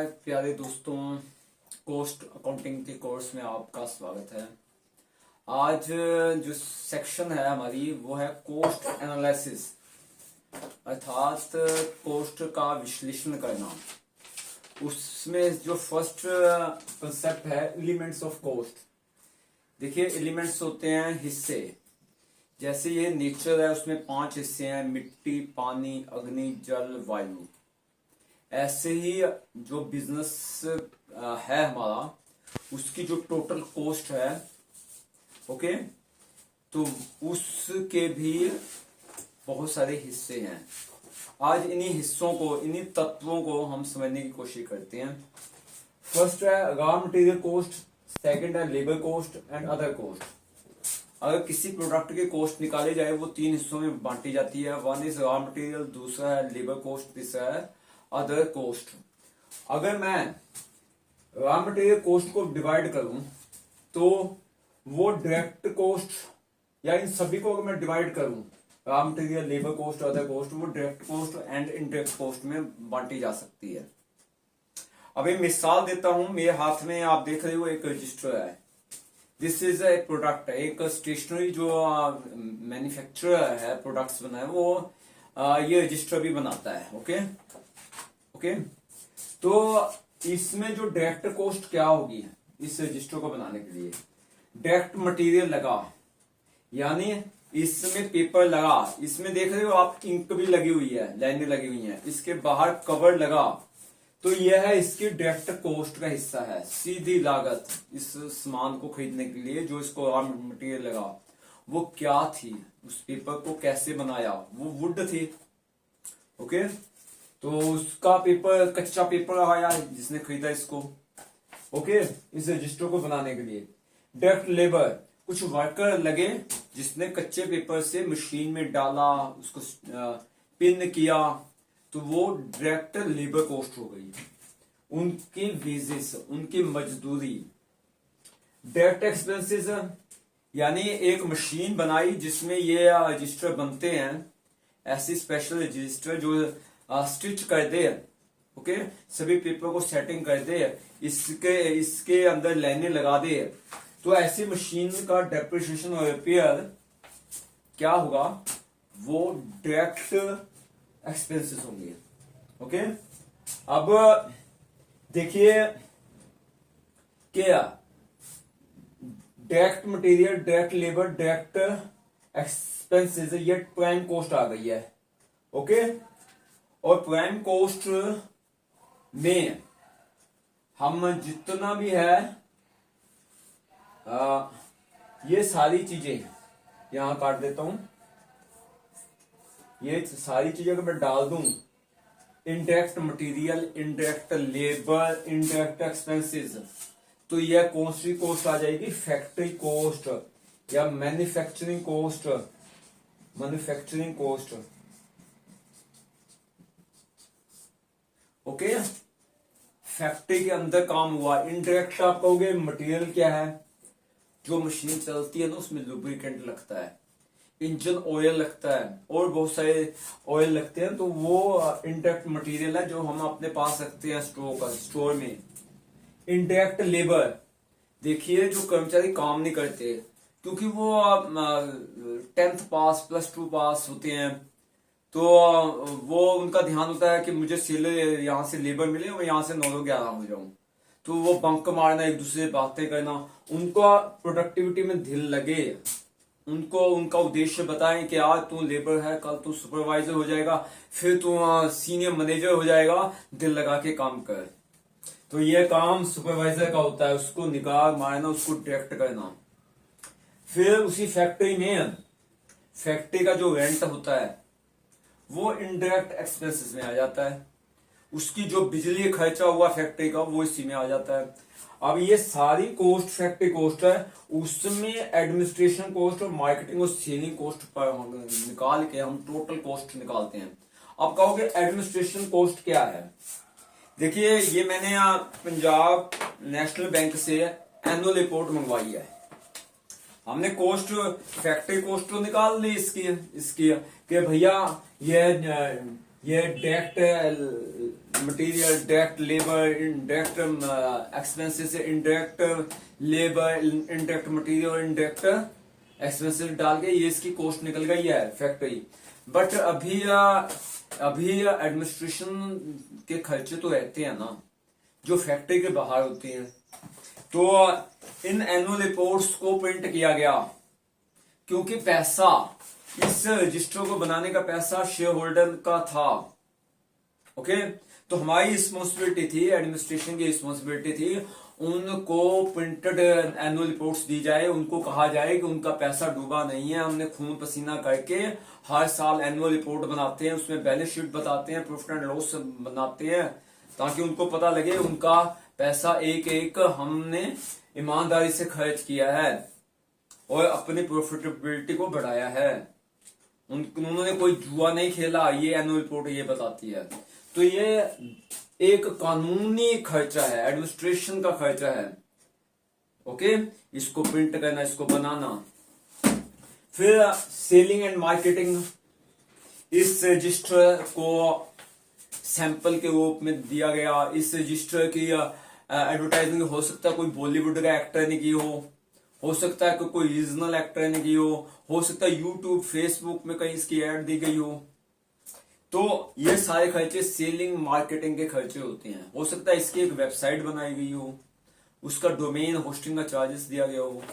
नमस्कार प्यारे दोस्तों, कॉस्ट अकाउंटिंग के कोर्स में आपका स्वागत है। आज जो सेक्शन है हमारी वो है कॉस्ट एनालिसिस, अर्थात कॉस्ट का विश्लेषण करना। उसमें जो फर्स्ट कंसेप्ट है एलिमेंट्स ऑफ कॉस्ट। देखिए, एलिमेंट्स होते हैं हिस्से। जैसे ये नेचर है, उसमें 5 हिस्से हैं: मिट्टी, पानी, अग्नि, जल, वायु। ऐसे ही जो बिजनेस है हमारा, उसकी जो टोटल कॉस्ट है, ओके, तो उसके भी बहुत सारे हिस्से हैं। आज इन्हीं हिस्सों को, इन्हीं तत्वों को हम समझने की कोशिश करते हैं। फर्स्ट है रॉ मटेरियल कॉस्ट, सेकंड है labour cost and other cost. अगर किसी प्रोडक्ट की कॉस्ट निकाली जाए वो 3 हिस्सों में बांटी जाती है। वन इज रॉ मटेरियल, दूसरा है लेबर कॉस्ट, तीसरा है अदर कॉस्ट। अगर मैं रॉ मटेरियल कॉस्ट को डिवाइड करूं तो वो डायरेक्ट कॉस्ट, या इन सभी को अगर मैं डिवाइड करूं, raw material, labour cost, other cost, वो direct cost and indirect cost में बांटी जा सकती है। अब एक मिसाल देता हूं। मेरे हाथ में आप देख रहे हो एक रजिस्टर है। दिस इज ए प्रोडक्ट, एक स्टेशनरी जो मैन्युफैक्चरर है, प्रोडक्ट्स बनाए, वो ये रजिस्टर भी बनाता है। ओके, तो इसमें जो डायरेक्ट कॉस्ट क्या होगी इस रजिस्टर को बनाने के लिए? डायरेक्ट मटेरियल लगा, यानी इसमें पेपर लगा, इसमें देख रहे हो आप इंक भी लगी हुई है, लाइनें लगी हुई हैं, इसके बाहर कवर लगा, तो यह है इसकी डायरेक्ट कॉस्ट का हिस्सा है। सीधी लागत इस सामान को खरीदने के लिए जो इसको रॉ मटेरियल लगा, वो क्या थी, उस पेपर को कैसे बनाया, वो वुड थी। ओके, तो उसका पेपर, कच्चा पेपर आया जिसने खरीदा इसको, ओके, इस रजिस्टर को बनाने के लिए। डायरेक्ट लेबर, कुछ वर्कर लगे जिसने कच्चे पेपर से मशीन में डाला, उसको पिन किया, तो वो डायरेक्ट लेबर कॉस्ट हो गई। उनकी वेजेस, उनकी मजदूरी। डायरेक्ट एक्सपेंसेस, यानी एक मशीन बनाई जिसमें ये रजिस्टर बनते हैं, ऐसी स्पेशल रजिस्टर जो स्टिच कर दे, ओके, सभी पेपर को सेटिंग कर दे, इसके अंदर लाइनें लगा दे, तो ऐसी मशीन का डेप्रिसिएशन और रिपेयर क्या होगा, वो डायरेक्ट एक्सपेंसेस होंगे। ओके, अब देखिए क्या direct material, direct labour, direct expenses, ये प्राइम कॉस्ट आ गई है। ओके, और प्राइम कॉस्ट में हम जितना भी है ये सारी चीजें यहां काट देता हूं। ये सारी चीजें अगर मैं डाल दूं, indirect material, indirect labour, indirect expenses, तो यह कौन सी कॉस्ट आ जाएगी? फैक्ट्री कॉस्ट या manufacturing cost. Manufacturing cost, okay, factory के अंदर काम हुआ। इनडायरेक्ट आप कहोगे मटेरियल क्या है? जो मशीन चलती है ना, उसमें लुब्रिकेंट लगता है, इंजन ऑयल लगता है, और बहुत सारे ऑयल लगते हैं, तो वो इनडायरेक्ट मटेरियल है जो हम अपने पास रखते हैं स्टोर में। इनडायरेक्ट लेबर, देखिए जो कर्मचारी काम नहीं करते क्योंकि वो 10th पास, +2 पास होते हैं, तो वो उनका ध्यान होता है कि मुझे यहाँ से लेबर मिले और यहाँ से 9-11 हो जाऊं, तो वो बंक मारना, एक दूसरे से बातें करना, उनका प्रोडक्टिविटी में ढिल लगे, उनको उनका उद्देश्य बताएं कि आज तू लेबर है, कल तू सुपरवाइजर हो जाएगा, फिर तू सीनियर मैनेजर हो जाएगा, दिल लगा के काम कर। तो ये काम सुपरवाइजर का होता है, उसको निकाल मारना, उसको डायरेक्ट करना। फिर उसी फैक्ट्री में, फैक्ट्री का जो रेंट होता है वो इनडायरेक्ट एक्सपेंसेस में आ जाता है। उसकी जो बिजली खर्चा हुआ फैक्ट्री का, वो इसी में आ जाता है। अब ये सारी कॉस्ट फैक्ट्री कॉस्ट है, उसमें एडमिनिस्ट्रेशन कॉस्ट और मार्केटिंग और सेलिंग कॉस्ट पर निकाल के हम टोटल कॉस्ट निकालते हैं। अब कहोगे एडमिनिस्ट्रेशन कॉस्ट क्या है? देखिए, ये मैंने पंजाब नेशनल बैंक से एनुअल रिपोर्ट मंगवाई है। हमने कॉस्ट, फैक्ट्री कॉस्ट तो निकाल ली इसकी कि भैया ये ये direct material, direct labour, indirect expenses, indirect labour, indirect material, indirect expenses डाल के ये इसकी कॉस्ट निकल गई है फैक्ट्री। बट अभी एडमिनिस्ट्रेशन के खर्चे तो रहते हैं ना, जो फैक्ट्री के बाहर होती हैं। तो इन एनुअल रिपोर्ट्स को प्रिंट किया गया क्योंकि पैसा, इस रजिस्टर को बनाने का पैसा शेयर होल्डर का था। ओके, तो हमारी रिस्पॉन्सिबिलिटी थी, एडमिनिस्ट्रेशन की रिस्पॉन्सिबिलिटी थी, उनको प्रिंटेड एनुअल रिपोर्ट्स दी जाए, उनको कहा जाए कि उनका पैसा डूबा नहीं है, हमने खून पसीना करके हर साल एनुअल रिपोर्ट बनाते हैं, उसमें बैलेंस शीट बताते हैं, प्रॉफिट एंड लॉस बनाते हैं, ताकि उनको पता लगे उनका पैसा एक एक हमने ईमानदारी से खर्च किया है और अपनी प्रॉफिटेबिलिटी को बढ़ाया है। उन्होंने कोई जुआ नहीं खेला, ये एनुअल रिपोर्ट ये बताती है। तो ये एक कानूनी खर्चा है, एडमिनिस्ट्रेशन का खर्चा है। ओके, इसको प्रिंट करना, इसको बनाना। फिर सेलिंग एंड मार्केटिंग, इस रजिस्टर को सैंपल के रूप में दिया गया। इस रजिस्टर की एडवर्टाइजिंग हो सकता है कोई बॉलीवुड का एक्टर ने की हो सकता है कि कोई रीजनल एक्टर ने की हो सकता है यूट्यूब फेसबुक में कहीं इसकी एड दी गई हो। तो ये सारे खर्चे सेलिंग मार्केटिंग के खर्चे होते हैं। हो सकता है इसकी एक वेबसाइट बनाई गई हो, उसका डोमेन होस्टिंग का चार्जेस दिया गया हो।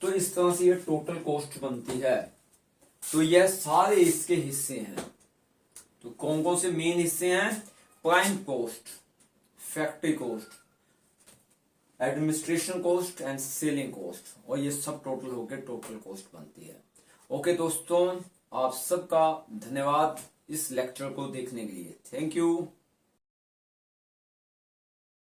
तो इस तरह से ये टोटल कॉस्ट बनती है। तो यह सारे इसके हिस्से हैं। तो कौन कौन से मेन हिस्से हैं? Prime cost, factory cost, administration cost and selling cost, और ये सब टोटल होकर टोटल कॉस्ट बनती है। ओके दोस्तों, आप सबका धन्यवाद इस लेक्चर को देखने के लिए। Thank you.